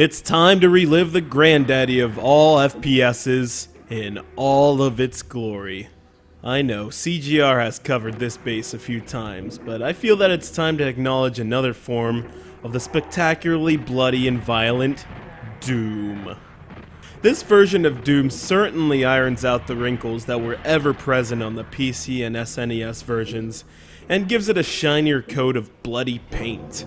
It's time to relive the granddaddy of all FPSs in all of its glory. I know, CGR has covered this base a few times, but I feel that it's time to acknowledge another form of the spectacularly bloody and violent Doom. This version of Doom certainly irons out the wrinkles that were ever present on the PC and SNES versions, and gives it a shinier coat of bloody paint.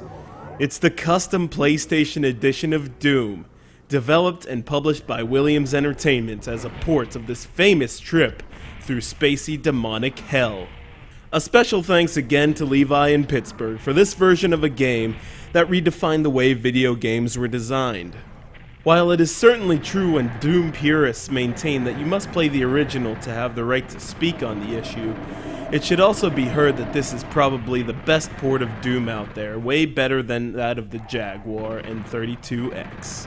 It's the custom PlayStation edition of Doom, developed and published by Williams Entertainment as a port of this famous trip through spacey demonic hell. A special thanks again to Levi in Pittsburgh for this version of a game that redefined the way video games were designed. While it is certainly true when Doom purists maintain that you must play the original to have the right to speak on the issue, it should also be heard that this is probably the best port of Doom out there, way better than that of the Jaguar and 32X.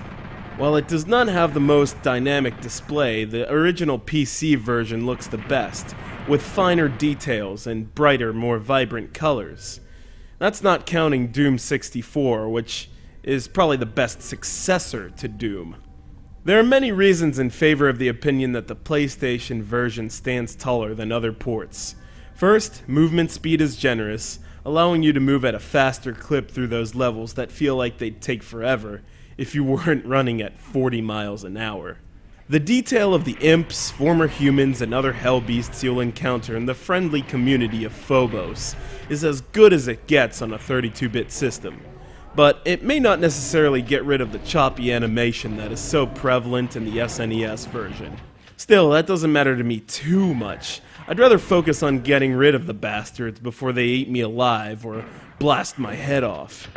While it does not have the most dynamic display, the original PC version looks the best, with finer details and brighter, more vibrant colors. That's not counting Doom 64, which is probably the best successor to Doom. There are many reasons in favor of the opinion that the PlayStation version stands taller than other ports. First, movement speed is generous, allowing you to move at a faster clip through those levels that feel like they'd take forever if you weren't running at 40 miles an hour. The detail of the imps, former humans, and other hell beasts you'll encounter in the friendly community of Phobos is as good as it gets on a 32-bit system. But it may not necessarily get rid of the choppy animation that is so prevalent in the SNES version. Still, that doesn't matter to me too much. I'd rather focus on getting rid of the bastards before they eat me alive or blast my head off.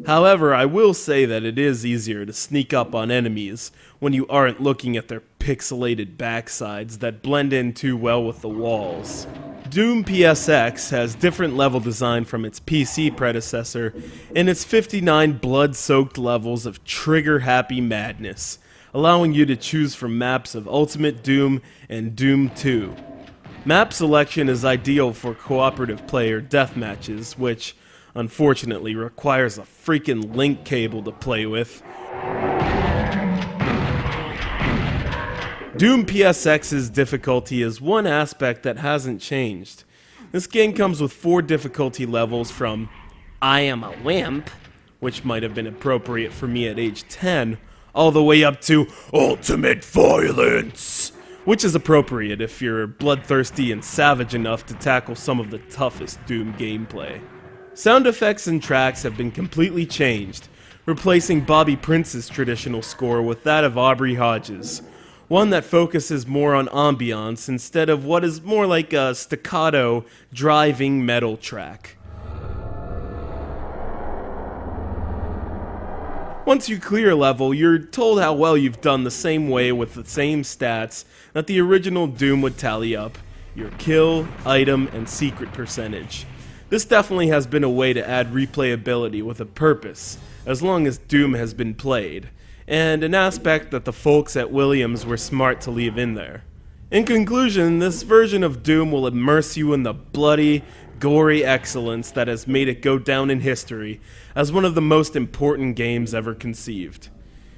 However, I will say that it is easier to sneak up on enemies when you aren't looking at their pixelated backsides that blend in too well with the walls. Doom PSX has different level design from its PC predecessor in its 59 blood-soaked levels of trigger-happy madness, allowing you to choose from maps of Ultimate Doom and Doom 2. Map selection is ideal for cooperative player deathmatches, which unfortunately requires a freaking link cable to play with. Doom PSX's difficulty is one aspect that hasn't changed. This game comes with 4 difficulty levels from I am a wimp, which might have been appropriate for me at age 10, all the way up to Ultimate Violence, which is appropriate if you're bloodthirsty and savage enough to tackle some of the toughest Doom gameplay. Sound effects and tracks have been completely changed, replacing Bobby Prince's traditional score with that of Aubrey Hodges, one that focuses more on ambiance instead of what is more like a staccato, driving metal track. Once you clear a level, you're told how well you've done the same way with the same stats that the original Doom would tally up: your kill, item, and secret percentage. This definitely has been a way to add replayability with a purpose, as long as Doom has been played, and an aspect that the folks at Williams were smart to leave in there. In conclusion, this version of Doom will immerse you in the bloody, gory excellence that has made it go down in history as one of the most important games ever conceived.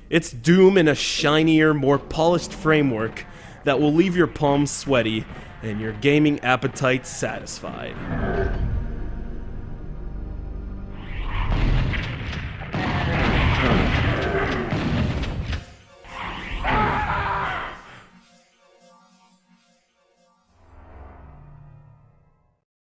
It's Doom in a shinier, more polished framework that will leave your palms sweaty and your gaming appetite satisfied.